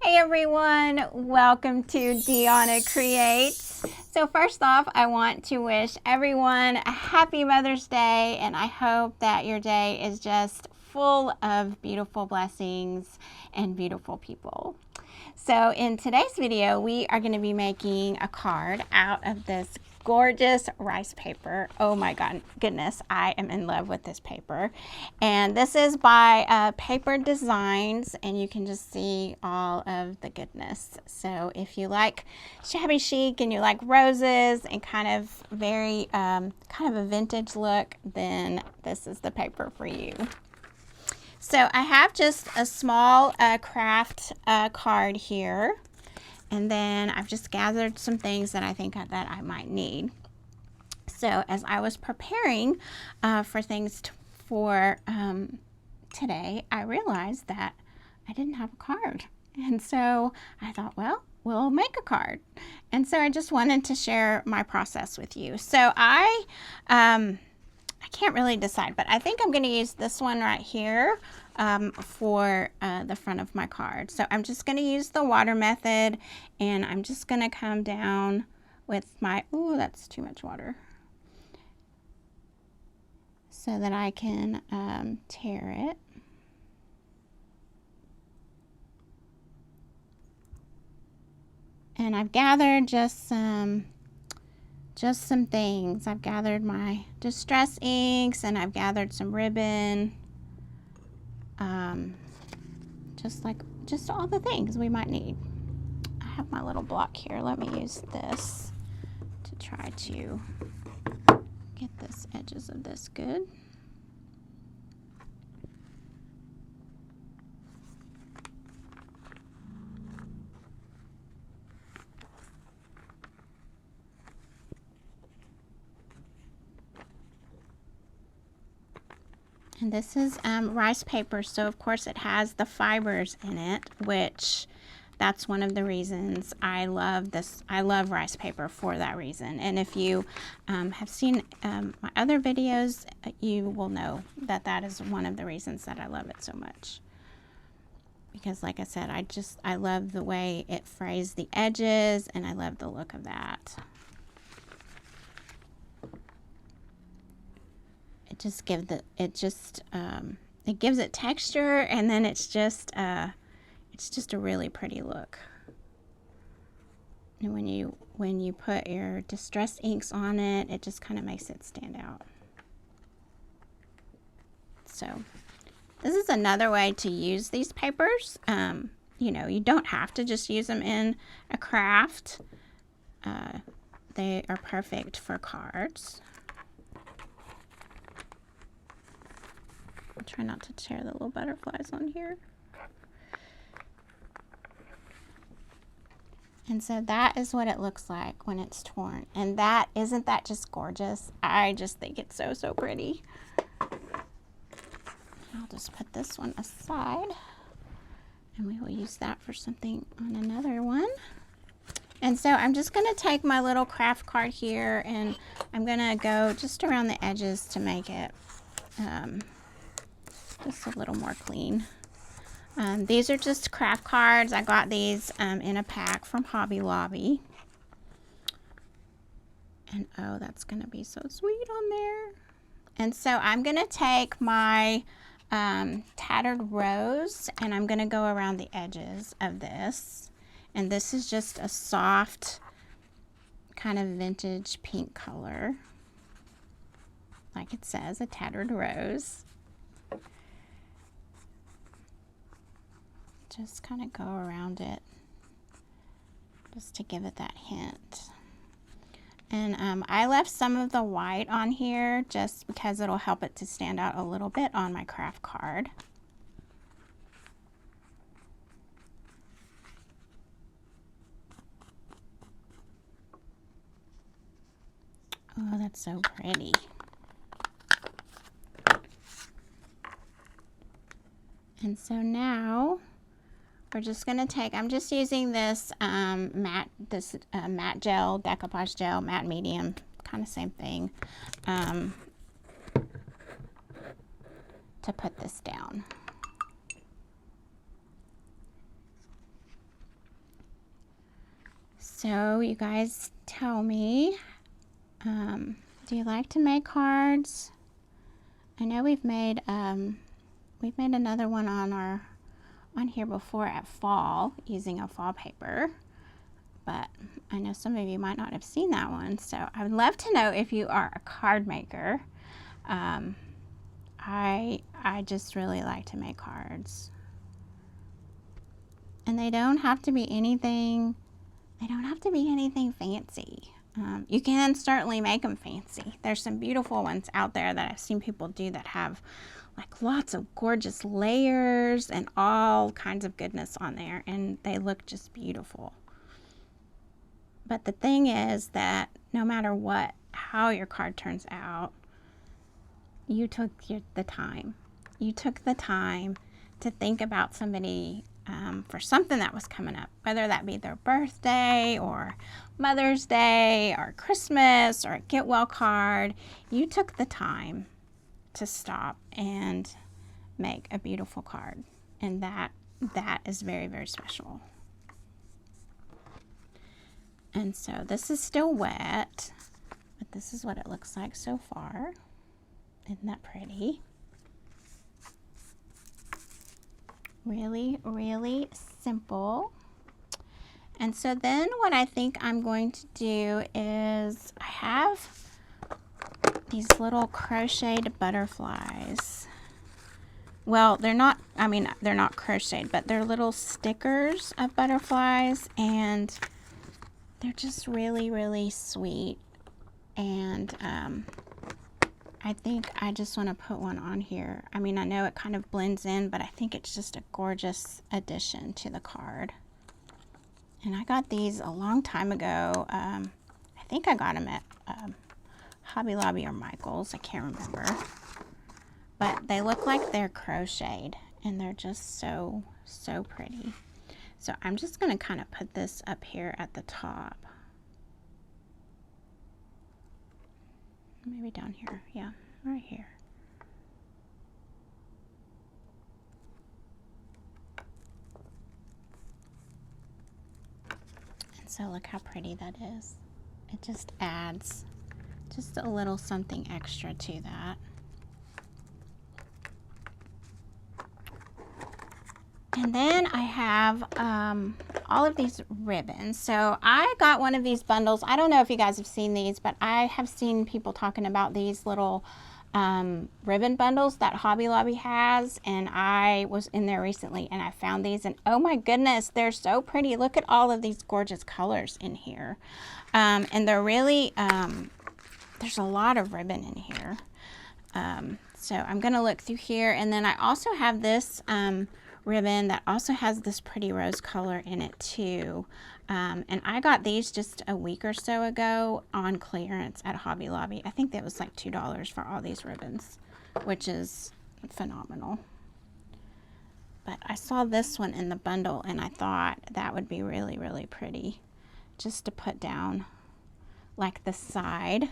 Hey everyone, welcome to Deanna Creates. So first off, I want to wish everyone a happy Mother's Day, and I hope that your day is just full of beautiful blessings and beautiful people. So in today's video, we are going to be making a card out of this gorgeous rice paper. Oh my goodness, I am in love with this paper. And this is by Paper Designs, and you can just see all of the goodness. So if you like shabby chic and you like roses and kind of very kind of a vintage look, then this is the paper for you. So I have just a small craft card here, and then I've just gathered some things that I think that I might need. So as I was preparing for things for today, I realized that I didn't have a card. And so I thought, well, we'll make a card. And so I just wanted to share my process with you. So I can't really decide, but I think I'm going to use this one right here for the front of my card. So I'm just going to use the water method, and I'm just going to come down with my, ooh, that's too much water, so that I can tear it. And I've gathered just some things. I've gathered my distress inks, and I've gathered some ribbon, just all the things we might need. I have my little block here. Let me use this to try to get the edges of this good. And this is rice paper, so of course it has the fibers in it, which that's one of the reasons I love this. I love rice paper for that reason. And if you have seen my other videos, you will know that that is one of the reasons that I love it so much. Because like I said, I love the way it frays the edges, and I love the look of that. It gives it texture, and then it's just a really pretty look. And when you put your distress inks on it, it just kind of makes it stand out. So this is another way to use these papers. You know, you don't have to just use them in a craft. They are perfect for cards. I'll try not to tear the little butterflies on here. And so that is what it looks like when it's torn. And isn't that just gorgeous? I just think it's so, so pretty. I'll just put this one aside, and we will use that for something on another one. And so I'm just going to take my little craft card here, and I'm going to go just around the edges to make it just a little more clean. These are just craft cards. I got these in a pack from Hobby Lobby. And oh, that's going to be so sweet on there. And so I'm going to take my tattered rose, and I'm going to go around the edges of this. And this is just a soft kind of vintage pink color. Like it says, a tattered rose. Just kind of go around it just to give it that hint. And I left some of the white on here just because it'll help it to stand out a little bit on my craft card. Oh, that's so pretty. And so now we're just going to take, I'm just using this matte gel, decoupage gel, matte medium, kind of same thing, to put this down. So you guys tell me, do you like to make cards? I know we've made another one on here before at fall using a fall paper, but I know some of you might not have seen that one. So I would love to know if you are a card maker. I just really like to make cards, and they don't have to be anything. They don't have to be anything fancy. You can certainly make them fancy. There's some beautiful ones out there that I've seen people do that have like lots of gorgeous layers and all kinds of goodness on there, and they look just beautiful. But the thing is that no matter how your card turns out, you took the time. You took the time to think about somebody for something that was coming up, whether that be their birthday or Mother's Day or Christmas or a get well card. You took the time to stop and make a beautiful card, and that is very, very special. And so this is still wet, but this is what it looks like so far. Isn't that pretty? Really, really simple. And so then what I think I'm going to do is I have these little crocheted butterflies. Well, they're not crocheted, but they're little stickers of butterflies, and they're just really, really sweet. And I think I just want to put one on here. I mean, I know it kind of blends in, but I think it's just a gorgeous addition to the card. And I got these a long time ago. I think I got them at Hobby Lobby or Michael's. I can't remember. But they look like they're crocheted, and they're just so, so pretty. So I'm just going to kind of put this up here at the top. Maybe down here. Yeah, right here. And so look how pretty that is. It just adds just a little something extra to that. And then I have all of these ribbons. So I got one of these bundles. I don't know if you guys have seen these, but I have seen people talking about these little ribbon bundles that Hobby Lobby has. And I was in there recently and I found these, and oh my goodness, they're so pretty. Look at all of these gorgeous colors in here. And they're really, there's a lot of ribbon in here. So I'm gonna look through here, and then I also have this ribbon that also has this pretty rose color in it too. And I got these just a week or so ago on clearance at Hobby Lobby. I think that was like $2 for all these ribbons, which is phenomenal. But I saw this one in the bundle, and I thought that would be really, really pretty just to put down like the side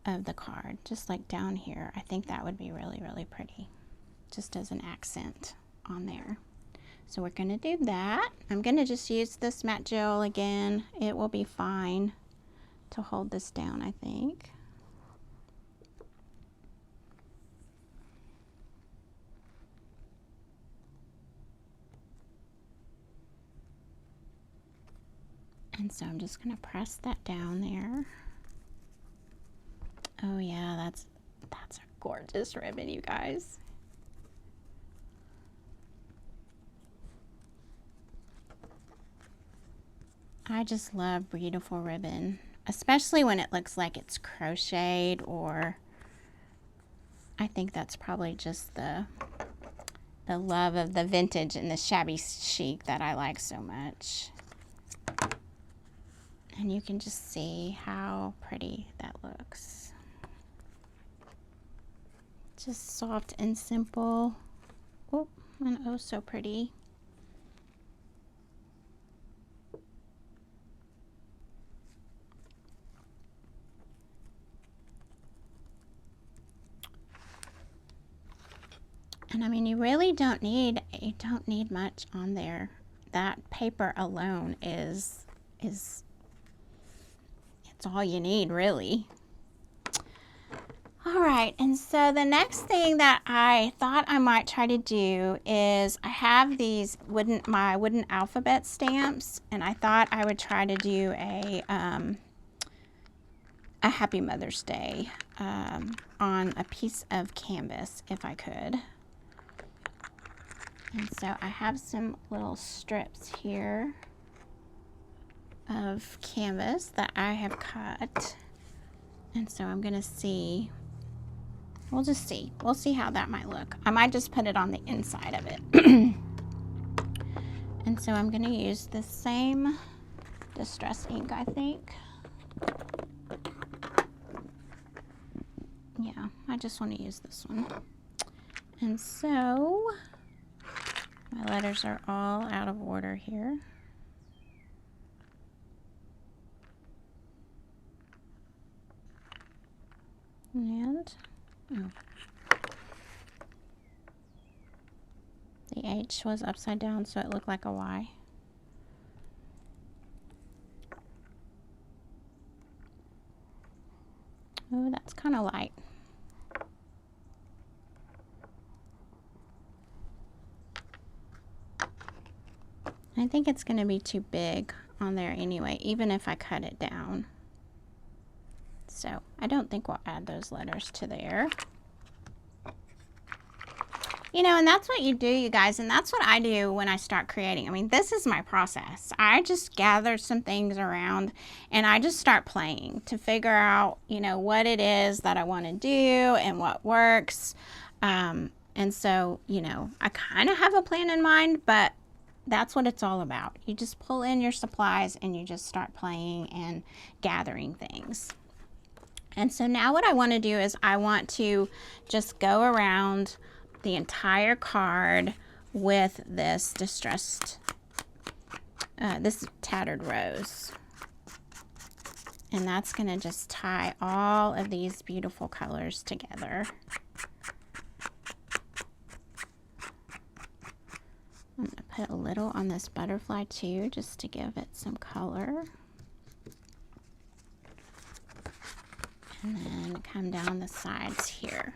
of the card, just like down here. I think that would be really, really pretty, just as an accent on there. So we're going to do that. I'm going to just use this matte gel again. It will be fine to hold this down, I think. And so I'm just going to press that down there. Oh yeah, that's a gorgeous ribbon, you guys. I just love beautiful ribbon, especially when it looks like it's crocheted, or I think that's probably just the love of the vintage and the shabby chic that I like so much. And you can just see how pretty that looks. Just soft and simple. Oh, and oh so pretty. And I mean, you really don't need much on there. That paper alone is it's all you need, really. All right, and so the next thing that I thought I might try to do is I have these my wooden alphabet stamps, and I thought I would try to do a Happy Mother's Day on a piece of canvas if I could. And so I have some little strips here of canvas that I have cut. And so I'm gonna see, we'll just see. We'll see how that might look. I might just put it on the inside of it. And so I'm gonna use the same distress ink, I think. Yeah, I just want to use this one. And so my letters are all out of order here. And the H was upside down, so it looked like a Y. Oh, that's kind of light. I think it's going to be too big on there anyway, even if I cut it down. So I don't think we'll add those letters to there. You know, and that's what you do, you guys, and that's what I do when I start creating. I mean, this is my process. I just gather some things around and I just start playing to figure out, you know, what it is that I want to do and what works. And so, you know, I kind of have a plan in mind, but that's what it's all about. You just pull in your supplies and you just start playing and gathering things. And so now what I want to do is I want to just go around the entire card with this this tattered rose. And that's going to just tie all of these beautiful colors together. I'm going to put a little on this butterfly too, just to give it some color. And then come down the sides here.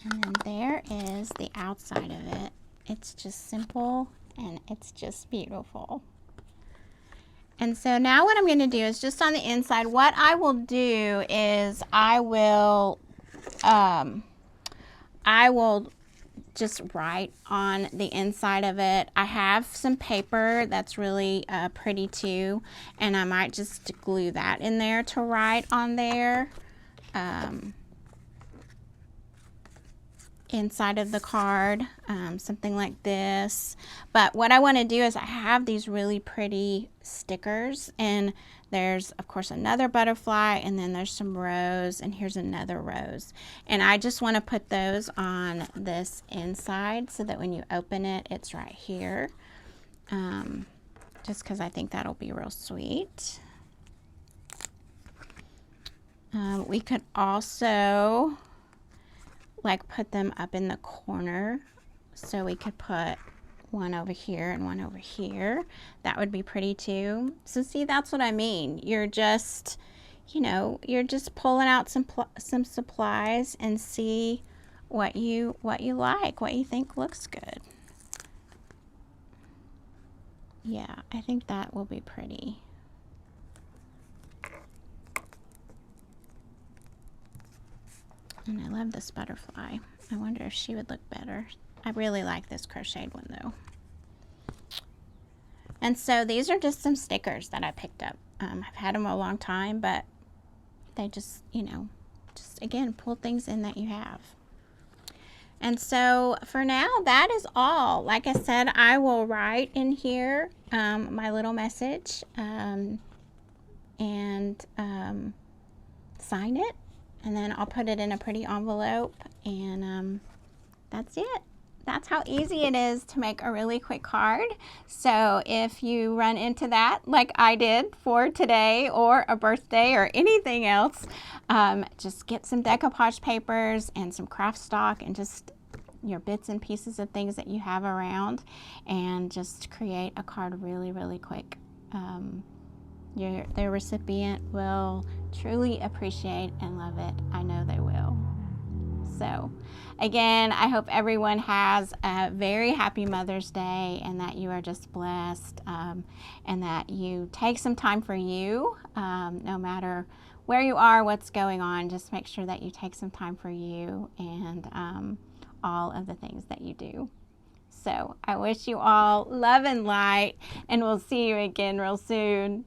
And then there is the outside of it. It's just simple and it's just beautiful. And so now what I'm going to do is just on the inside, what I will do is I will just write on the inside of it. I have some paper that's really pretty too, and I might just glue that in there to write on there. Inside of the card, something like this. But what I want to do is I have these really pretty stickers, and there's of course another butterfly, and then there's some rose, and here's another rose, and I just want to put those on this inside so that when you open it, it's right here, just because I think that'll be real sweet. We could also like put them up in the corner, so we could put one over here and one over here. That would be pretty too. So see, that's what I mean. You're just, you know, you're just pulling out some supplies and see what you like, what you think looks good. Yeah, I think that will be pretty. And I love this butterfly. I wonder if she would look better. I really like this crocheted one though. And so these are just some stickers that I picked up. I've had them a long time, but they just, you know, just again, pull things in that you have. And so for now, that is all. Like I said, I will write in here my little message and sign it. And then I'll put it in a pretty envelope, and that's it. that's how easy it is to make a really quick card. So if you run into that, like I did for today or a birthday or anything else, just get some decoupage papers and some craft stock and just your bits and pieces of things that you have around, and just create a card really, really quick. The recipient will truly appreciate and love it. I know they will. So again, I hope everyone has a very happy Mother's Day, and that you are just blessed, and that you take some time for you, no matter where you are, what's going on. Just make sure that you take some time for you and all of the things that you do. So I wish you all love and light, and we'll see you again real soon.